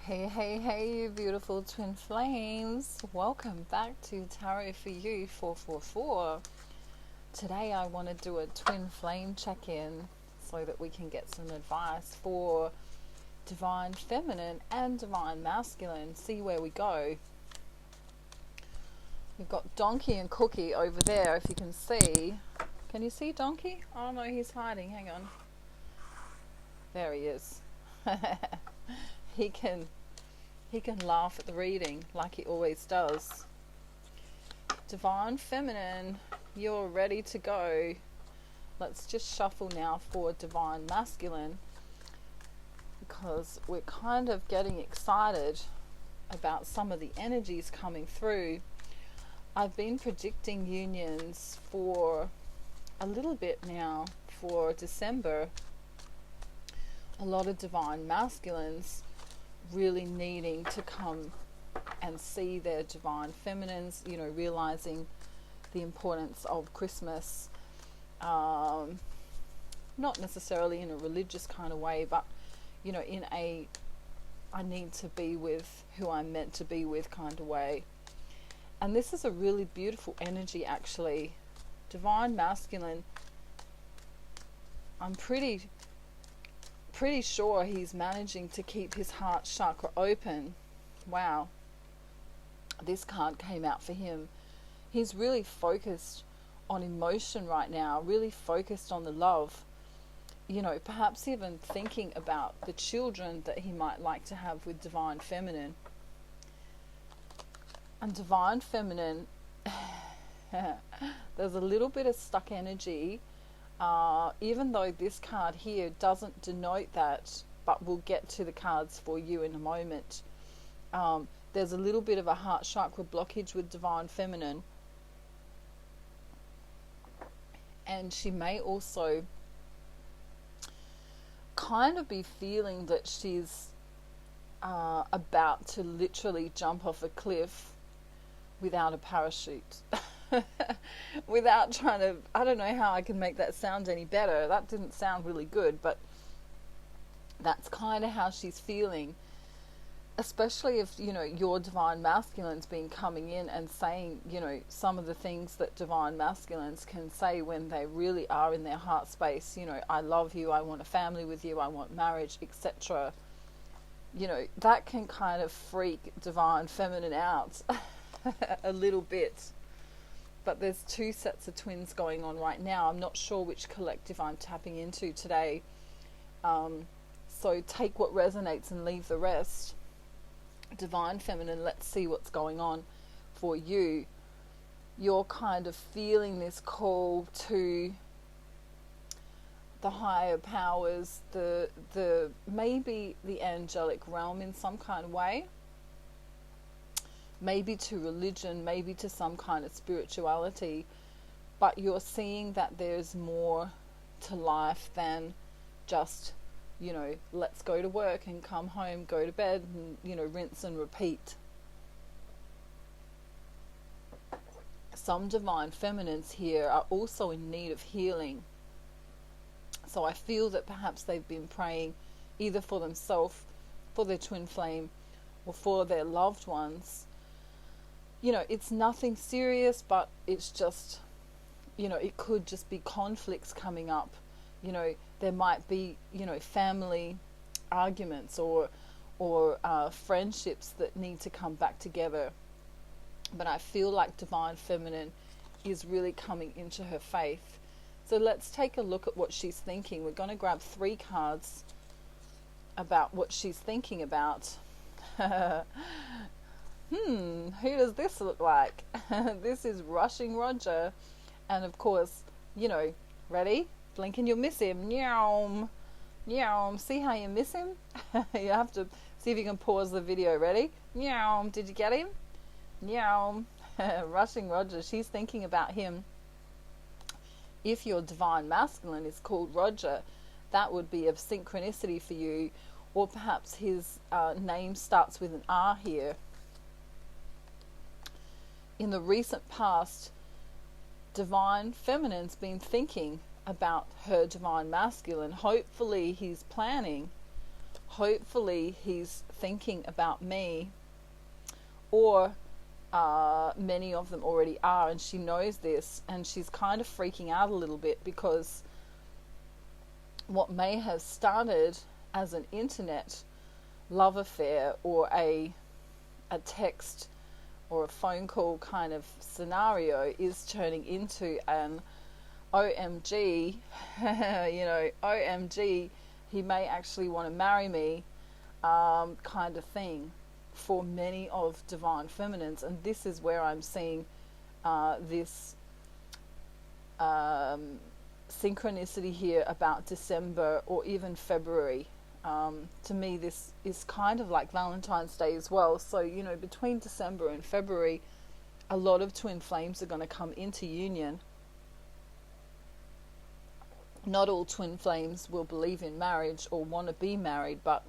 Hey, hey, hey, you beautiful twin flames. Welcome back to Tarot for You 444. Today I want to do a twin flame check-in so that we can get some advice for divine feminine and divine masculine. See where we go. We've got Donkey and Cookie over there, if you can see. Can you see Donkey? Oh no, he's hiding. Hang on. There he is. He can laugh at the reading like he always does. Divine feminine, you're ready to go. Let's just shuffle now for divine masculine, because we're kind of getting excited about some of the energies coming through. I've been predicting unions for a little bit now for December. A lot of divine masculines really needing to come and see their divine feminines, realizing the importance of Christmas, not necessarily in a religious kind of way, but in a I need to be with who I'm meant to be with kind of way. And this is a really beautiful energy, actually. Divine masculine, I'm pretty sure he's managing to keep his heart chakra open. Wow, this card came out for him. He's really focused on emotion right now, really focused on the love, perhaps even thinking about the children that he might like to have with divine feminine. And divine feminine, there's a little bit of stuck energy. Even though this card here doesn't denote that, but we'll get to the cards for you in a moment. There's a little bit of a heart chakra blockage with divine feminine, and she may also kind of be feeling that she's about to literally jump off a cliff without a parachute. Without trying to, I don't know how I can make that sound any better. That didn't sound really good, but that's kind of how she's feeling. Especially if, your divine masculine's been coming in and saying, some of the things that divine masculines can say when they really are in their heart space. I love you, I want a family with you, I want marriage, etc. That can kind of freak divine feminine out a little bit. But there's two sets of twins going on right now. I'm not sure which collective I'm tapping into today. So take what resonates and leave the rest. Divine feminine, let's see what's going on for you. You're kind of feeling this call to the higher powers, the maybe the angelic realm in some kind of way. Maybe to religion, maybe to some kind of spirituality, but you're seeing that there's more to life than just, let's go to work and come home, go to bed and, rinse and repeat. Some divine feminines here are also in need of healing. So I feel that perhaps they've been praying either for themselves, for their twin flame, or for their loved ones. It's nothing serious, but it's just, it could just be conflicts coming up. There might be, family arguments or friendships that need to come back together. But I feel like divine feminine is really coming into her faith. So let's take a look at what she's thinking. We're going to grab 3 cards about what she's thinking about. Who does this look like? This is Rushing Roger. And of course, ready? Blink and you'll miss him. Meow. Meow. See how you miss him? You have to see if you can pause the video. Ready? Meow. Did you get him? Meow. Rushing Roger. She's thinking about him. If your divine masculine is called Roger, that would be of synchronicity for you. Or perhaps his name starts with an R here. In the recent past, divine feminine's been thinking about her divine masculine. Hopefully he's planning hopefully he's thinking about me, or many of them already are, and she knows this, and she's kind of freaking out a little bit, because what may have started as an internet love affair, or a text or a phone call kind of scenario, is turning into an OMG, OMG, he may actually want to marry me kind of thing for many of divine feminines. And this is where I'm seeing this synchronicity here about December or even February. To me, this is kind of like Valentine's Day as well. So, between December and February, a lot of twin flames are going to come into union. Not all twin flames will believe in marriage or want to be married, but,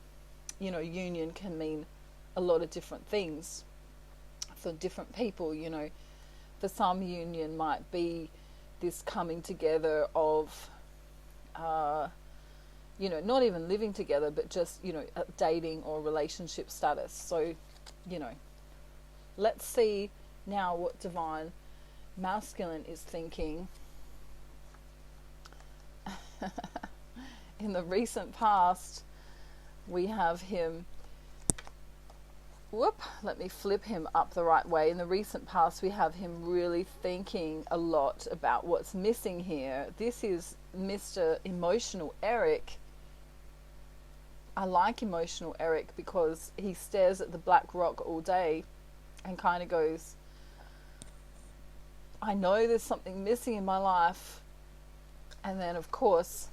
union can mean a lot of different things for different people. For some, union might be this coming together of not even living together, but just, dating or relationship status. So, let's see now what divine masculine is thinking. In the recent past, we have him, let me flip him up the right way. In the recent past, we have him really thinking a lot about what's missing here. This is Mr. Emotional Eric. I like Emotional Eric because he stares at the black rock all day and kind of goes, I know there's something missing in my life. And then, of course,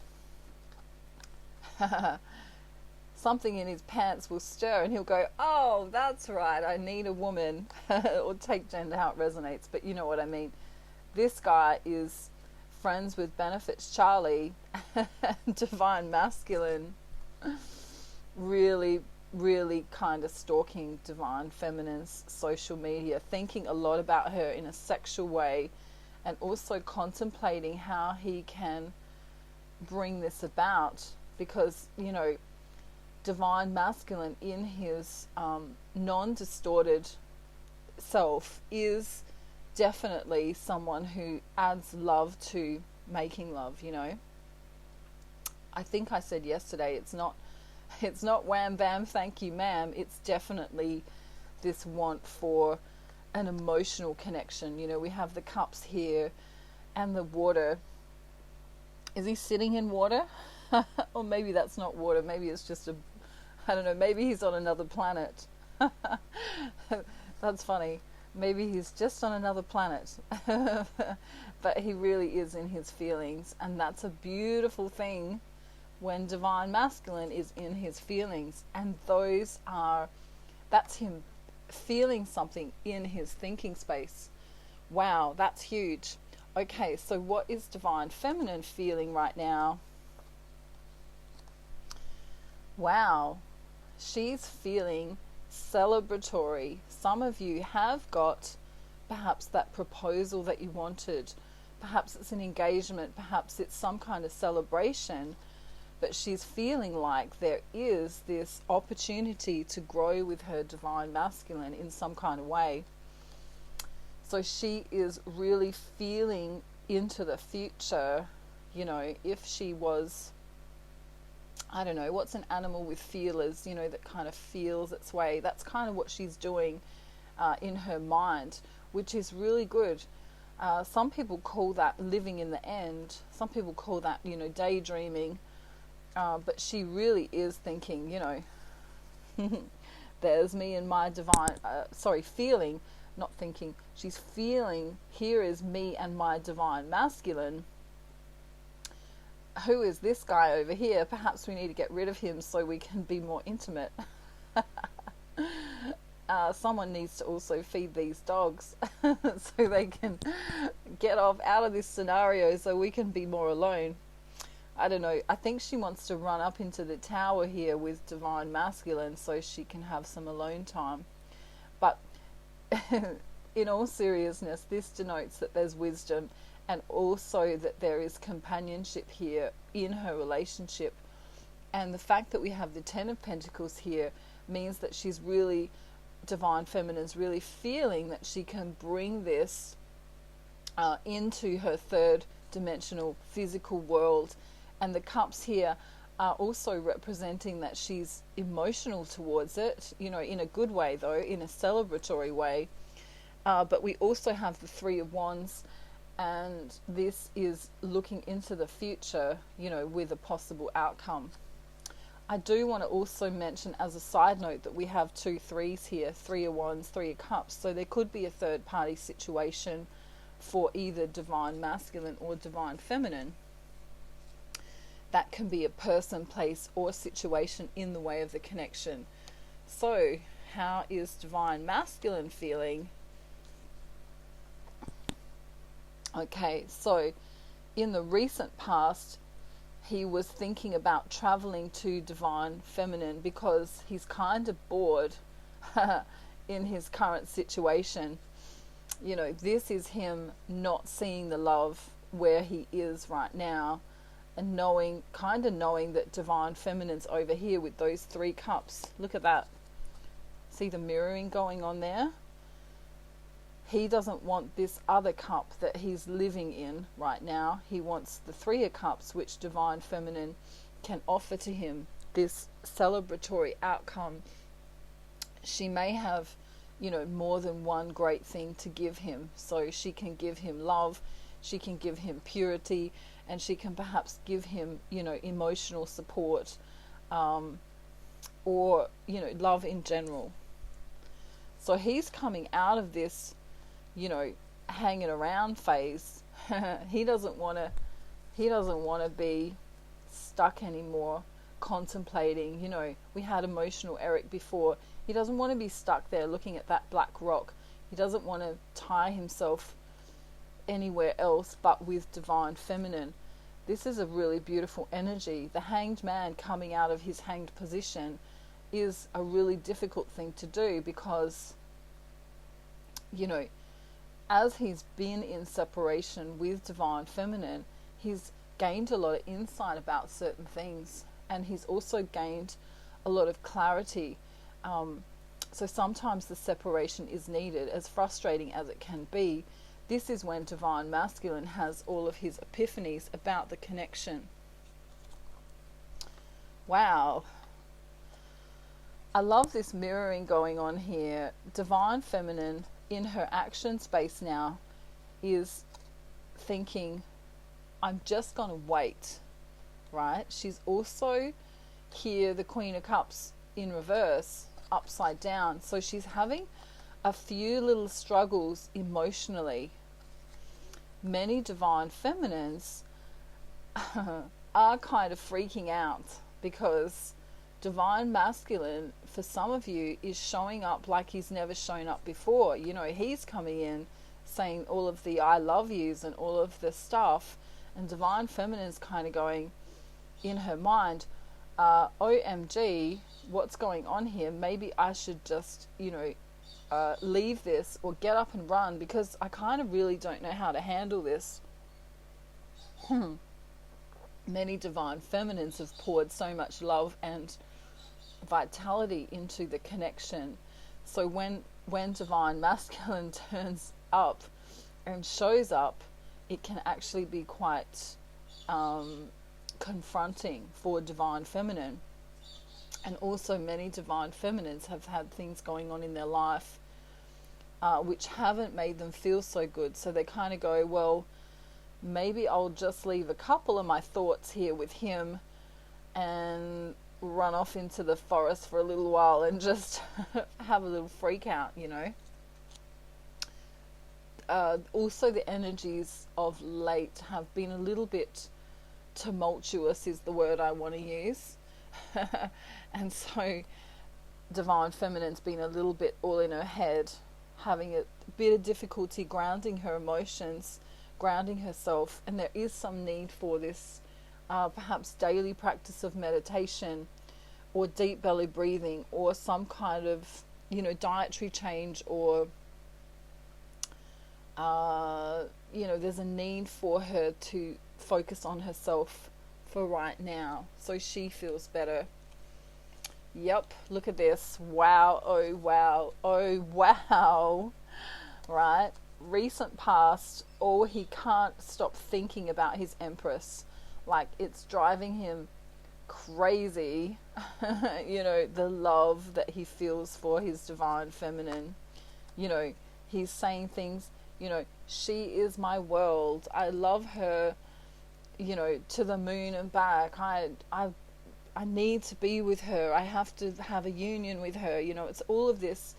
something in his pants will stir and he'll go, oh, that's right, I need a woman. Or take gender how it resonates, but you know what I mean. This guy is friends with Benefits Charlie, divine masculine, really, really kind of stalking divine feminine's social media, thinking a lot about her in a sexual way, and also contemplating how he can bring this about, because, divine masculine in his non-distorted self is definitely someone who adds love to making love. I think I said yesterday, it's not wham bam thank you ma'am, it's definitely this want for an emotional connection. We have the cups here and the water. Is he sitting in water? Or maybe that's not water, maybe it's just I don't know, maybe he's on another planet. That's funny. Maybe he's just on another planet. But he really is in his feelings, and that's a beautiful thing when divine masculine is in his feelings, and that's him feeling something in his thinking space. Wow, that's huge. Okay, so what is divine feminine feeling right now? Wow, she's feeling celebratory. Some of you have got perhaps that proposal that you wanted. Perhaps it's an engagement, perhaps it's some kind of celebration, but she's feeling like there is this opportunity to grow with her divine masculine in some kind of way. So she is really feeling into the future. If she was, I don't know, what's an animal with feelers, that kind of feels its way? That's kind of what she's doing in her mind, which is really good. Some people call that living in the end. Some people call that, daydreaming. But she really is thinking, there's me and my divine, feeling, not thinking. She's feeling, here is me and my divine masculine. Who is this guy over here? Perhaps we need to get rid of him so we can be more intimate. Someone needs to also feed these dogs so they can get out of this scenario so we can be more alone. I don't know. I think she wants to run up into the tower here with divine masculine so she can have some alone time. But in all seriousness, this denotes that there's wisdom, and also that there is companionship here in her relationship. And the fact that we have the Ten of Pentacles here means that she's really, Divine Feminine's really feeling that she can bring this into her third dimensional physical world. And the cups here are also representing that she's emotional towards it, you know, in a good way though, in a celebratory way. But we also have the Three of Wands, and this is looking into the future, you know, with a possible outcome. I do want to also mention as a side note that we have 2 threes here, Three of Wands, Three of Cups. So there could be a third party situation for either Divine Masculine or Divine Feminine. That can be a person, place, or situation in the way of the connection. So how is Divine Masculine feeling? Okay, so in the recent past, he was thinking about traveling to Divine Feminine because he's kind of bored in his current situation. You know, this is him not seeing the love where he is right now, and knowing, kind of knowing that Divine Feminine's over here with those 3 cups. Look at that. See the mirroring going on there? He doesn't want this other cup that he's living in right now. He wants the 3 of Cups, which Divine Feminine can offer to him, this celebratory outcome. She may have, you know, more than one great thing to give him. So she can give him love, she can give him purity, and she can perhaps give him, you know, emotional support, or, you know, love in general. So he's coming out of this, you know, hanging around phase. he doesn't want to be stuck anymore, contemplating. You know, we had emotional Eric before. He doesn't want to be stuck there looking at that black rock. He doesn't want to tie himself anywhere else but with Divine Feminine. This is a really beautiful energy. The Hanged Man coming out of his hanged position is a really difficult thing to do because, you know, as he's been in separation with Divine Feminine, he's gained a lot of insight about certain things, and he's also gained a lot of clarity. So sometimes the separation is needed, as frustrating as it can be. This is when Divine Masculine has all of his epiphanies about the connection. Wow. I love this mirroring going on here. Divine Feminine in her action space now is thinking, I'm just going to wait, right? She's also here, the Queen of Cups in reverse, upside down. So she's having a few little struggles emotionally. Many Divine Feminines are kind of freaking out because Divine Masculine, for some of you, is showing up like he's never shown up before. You know, he's coming in saying all of the I love yous and all of the stuff, and Divine Feminine's kind of going in her mind, OMG, what's going on here? Maybe I should just, you know, leave this or get up and run because I kind of really don't know how to handle this. Many Divine Feminines have poured so much love and vitality into the connection. So when Divine Masculine turns up and shows up, it can actually be quite confronting for Divine Feminine. And also many Divine Feminines have had things going on in their life which haven't made them feel so good. So they kind of go, well, maybe I'll just leave a couple of my thoughts here with him and run off into the forest for a little while and just have a little freak out, you know. Also the energies of late have been a little bit tumultuous is the word I want to use. And so Divine Feminine's been a little bit all in her head, having a bit of difficulty grounding her emotions, grounding herself, and there is some need for this perhaps daily practice of meditation or deep belly breathing or some kind of, you know, dietary change, or you know, there's a need for her to focus on herself for right now, so she feels better. Yep, look at this. Wow, oh wow, oh wow. Right? Recent past, or he can't stop thinking about his Empress. Like, it's driving him crazy. You know, the love that he feels for his divine feminine. You know, he's saying things, you know, she is my world. I love her, you know, to the moon and back. I need to be with her. I have to have a union with her. You know, it's all of this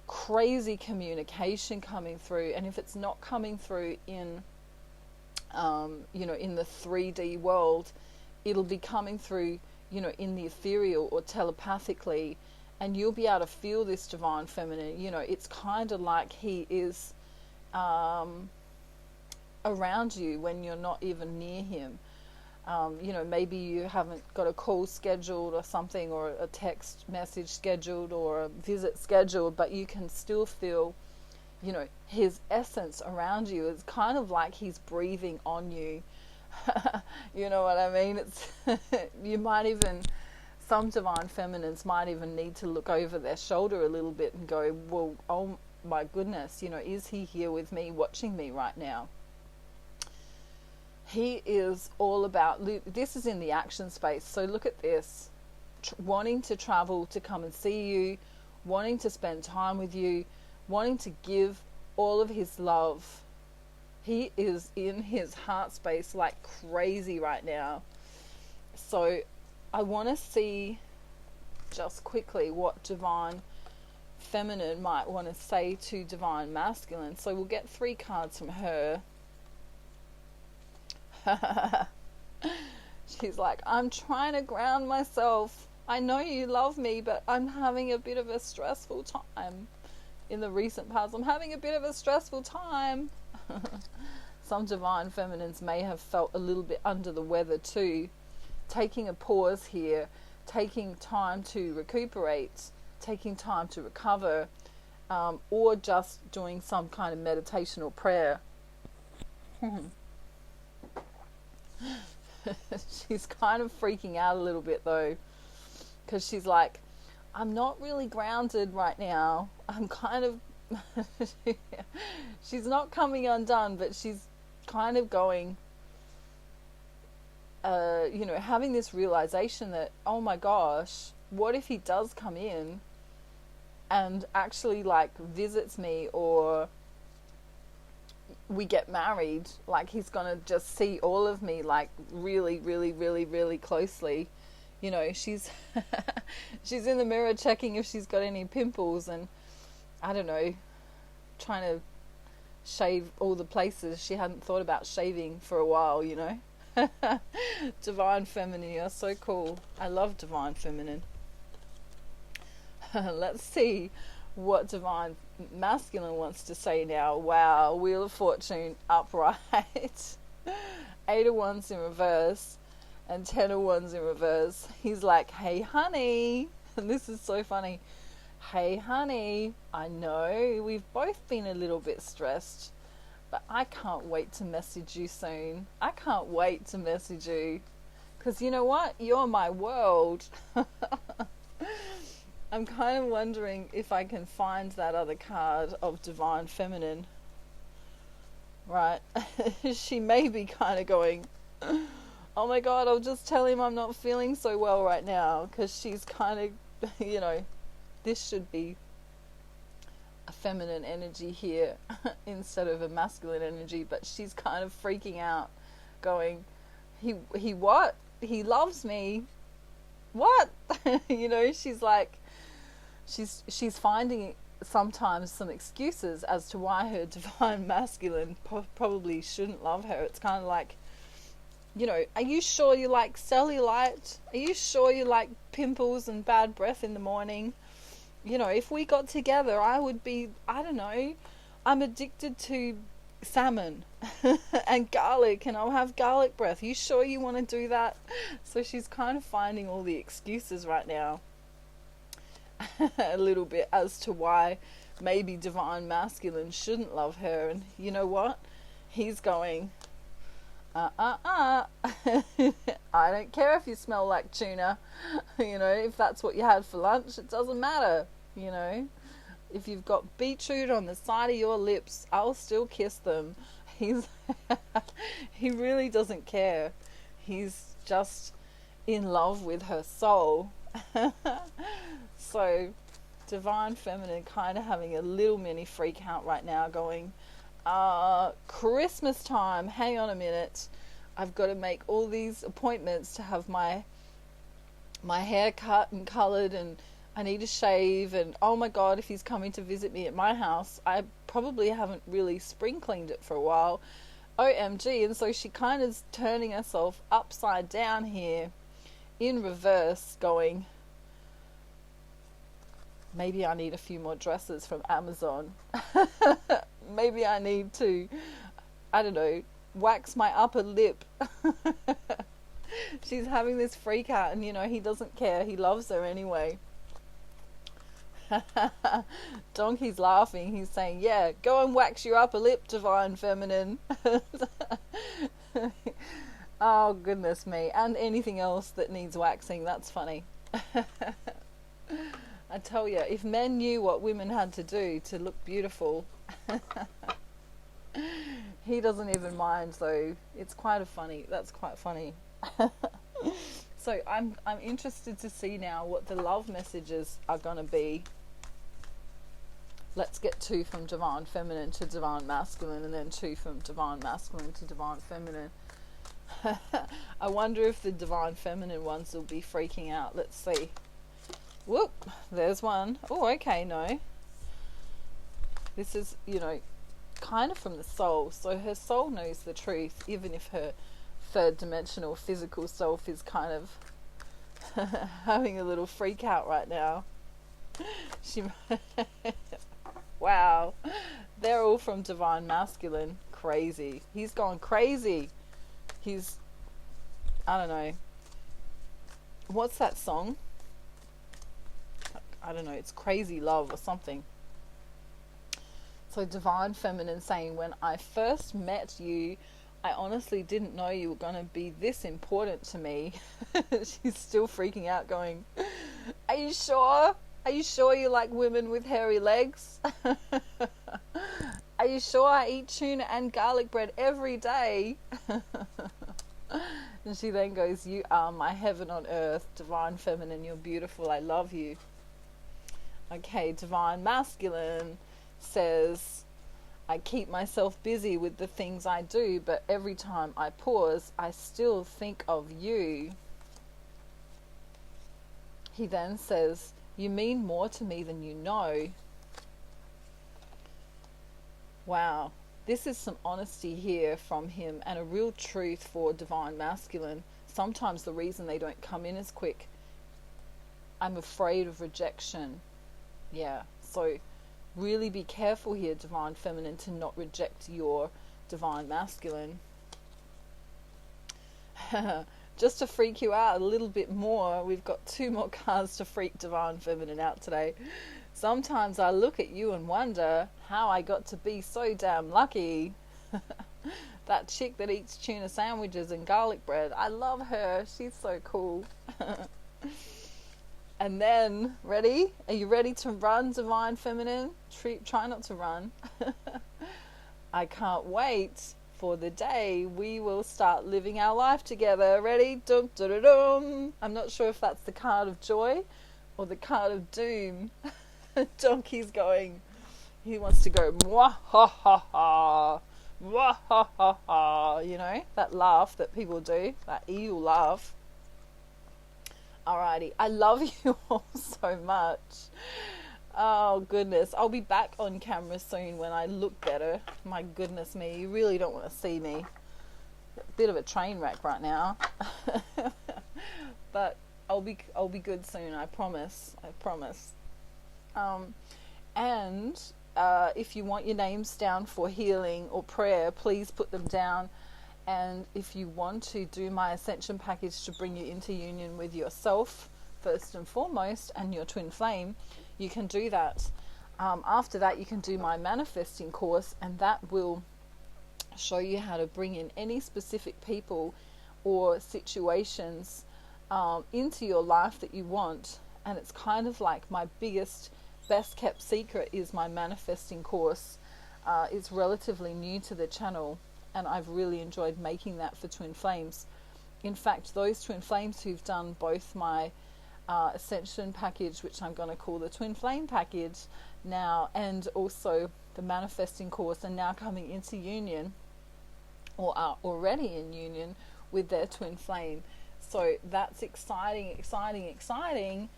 crazy communication coming through. And if it's not coming through in, you know, in the 3D world, it'll be coming through, you know, in the ethereal or telepathically. And you'll be able to feel this divine feminine. You know, it's kind of like he is around you when you're not even near him. You know, maybe you haven't got a call scheduled or something, or a text message scheduled, or a visit scheduled, but you can still feel, you know, his essence around you. Is kind of like he's breathing on you. You know what I mean? It's you might even, some divine feminines might even need to look over their shoulder a little bit and go, well, oh my goodness, you know, is he here with me, watching me right now? He is all about, this is in the action space, so look at this, wanting to travel to come and see you, wanting to spend time with you, wanting to give all of his love. He is in his heart space like crazy right now. So I want to see just quickly what divine feminine might want to say to divine masculine. So we'll get 3 cards from her. She's like, I'm trying to ground myself. I know you love me, but I'm having a bit of a stressful time. In the recent past, I'm having a bit of a stressful time. Some divine feminines may have felt a little bit under the weather too. Taking a pause here, taking time to recuperate, taking time to recover, or just doing some kind of meditation or prayer. She's kind of freaking out a little bit though, because she's like, I'm not really grounded right now. I'm kind of she's not coming undone, but she's kind of going, you know, having this realization that, oh my gosh, what if he does come in and actually like visits me, or we get married, like he's gonna just see all of me like really, really, really, really closely. You know, she's she's in the mirror checking if she's got any pimples, and I don't know, trying to shave all the places she hadn't thought about shaving for a while, you know. Divine feminine, you're so cool. I love divine feminine. Let's see what divine masculine wants to say now. Wow, Wheel of Fortune upright. 8 of Wands in reverse and 10 of Wands in reverse. He's like, hey honey, and this is so funny. Hey honey, I know we've both been a little bit stressed, but I can't wait to message you soon. I can't wait to message you, because you know what? You're my world. I'm kind of wondering if I can find that other card of divine feminine. Right? She may be kind of going, oh my god, I'll just tell him I'm not feeling so well right now, because she's kind of, you know, this should be a feminine energy here instead of a masculine energy, but she's kind of freaking out, going, he what? He loves me? What? You know, she's like, she's finding sometimes some excuses as to why her divine masculine probably shouldn't love her. It's kind of like, you know, are you sure you like cellulite? Are you sure you like pimples and bad breath in the morning? You know, if we got together, I would be, I don't know, I'm addicted to salmon and garlic, and I'll have garlic breath. You sure you want to do that? So she's kind of finding all the excuses right now. A little bit as to why maybe divine masculine shouldn't love her. And you know what? He's going, I don't care if you smell like tuna. If that's what you had for lunch, it doesn't matter. If you've got beetroot on the side of your lips, I'll still kiss them. He's he really doesn't care. He's just in love with her soul. So divine feminine kind of having a little mini freak out right now, going, Christmas time, hang on a minute, I've got to make all these appointments to have my hair cut and coloured, and I need to shave, and oh my god, if he's coming to visit me at my house, I probably haven't really spring cleaned it for a while, OMG. And so she kind of is turning herself upside down here in reverse, going, maybe I need a few more dresses from Amazon. Maybe I need to, I don't know, wax my upper lip. She's having this freak out, and he doesn't care. He loves her anyway. Donkey's laughing. He's saying, yeah, go and wax your upper lip, divine feminine. Oh, goodness me. And anything else that needs waxing. That's funny. I tell you, if men knew what women had to do to look beautiful. He doesn't even mind, though. It's quite funny. That's quite funny. So I'm interested to see now what the love messages are going to be. Let's get 2 from divine feminine to divine masculine, and then 2 from divine masculine to divine feminine. I wonder if the divine feminine ones will be freaking out. Let's see. Whoop, there's one. Oh, okay, no. This is, kind of from the soul. So her soul knows the truth, even if her third dimensional physical self is kind of having a little freak out right now. Wow, they're all from divine masculine. Crazy. He's gone crazy. He's, I don't know, what's that song? I don't know, it's Crazy Love or something. So divine feminine saying, when I first met you, I honestly didn't know you were going to be this important to me. She's still freaking out, going, are you sure? Are you sure you like women with hairy legs? Are you sure I eat tuna and garlic bread every day? And she then goes, you are my heaven on earth, divine feminine, you're beautiful, I love you. Okay, divine masculine says, I keep myself busy with the things I do, but every time I pause, I still think of you. He then says, you mean more to me than you know. Wow, this is some honesty here from him, and a real truth for divine masculine. Sometimes the reason they don't come in as quick, I'm afraid of rejection. Yeah, so really be careful here, divine feminine, to not reject your divine masculine. Just to freak you out a little bit more, we've got 2 more cards to freak divine feminine out today. Sometimes I look at you and wonder how I got to be so damn lucky. That chick that eats tuna sandwiches and garlic bread, I love her, she's so cool. And then, ready? Are you ready to run, divine feminine? Try not to run. I can't wait for the day we will start living our life together. Ready? Dum, dum, dum, dum. I'm not sure if that's the card of joy or the card of doom. Donkey's going, he wants to go, mwah ha ha ha, mwah ha ha ha. That laugh that people do, that evil laugh. Alrighty, I love you all so much. Oh goodness, I'll be back on camera soon when I look better. My goodness me, you really don't want to see me. A bit of a train wreck right now. But I'll be good soon, I promise. And if you want your names down for healing or prayer, please put them down. And if you want to do my ascension package to bring you into union with yourself, first and foremost, and your twin flame, you can do that. After that, you can do my manifesting course, and that will show you how to bring in any specific people or situations into your life that you want. And it's kind of like my biggest, best kept secret is my manifesting course. It's relatively new to the channel, and I've really enjoyed making that for twin flames. In fact, those twin flames who've done both my ascension package, which I'm going to call the twin flame package now, and also the manifesting course, are now coming into union, or are already in union with their twin flame. So that's exciting, exciting, exciting.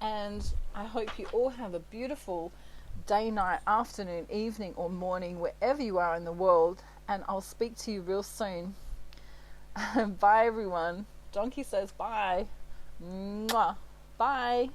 And I hope you all have a beautiful day, night, afternoon, evening, or morning, wherever you are in the world. And I'll speak to you real soon. Bye, everyone. Donkey says bye. Mwah. Bye.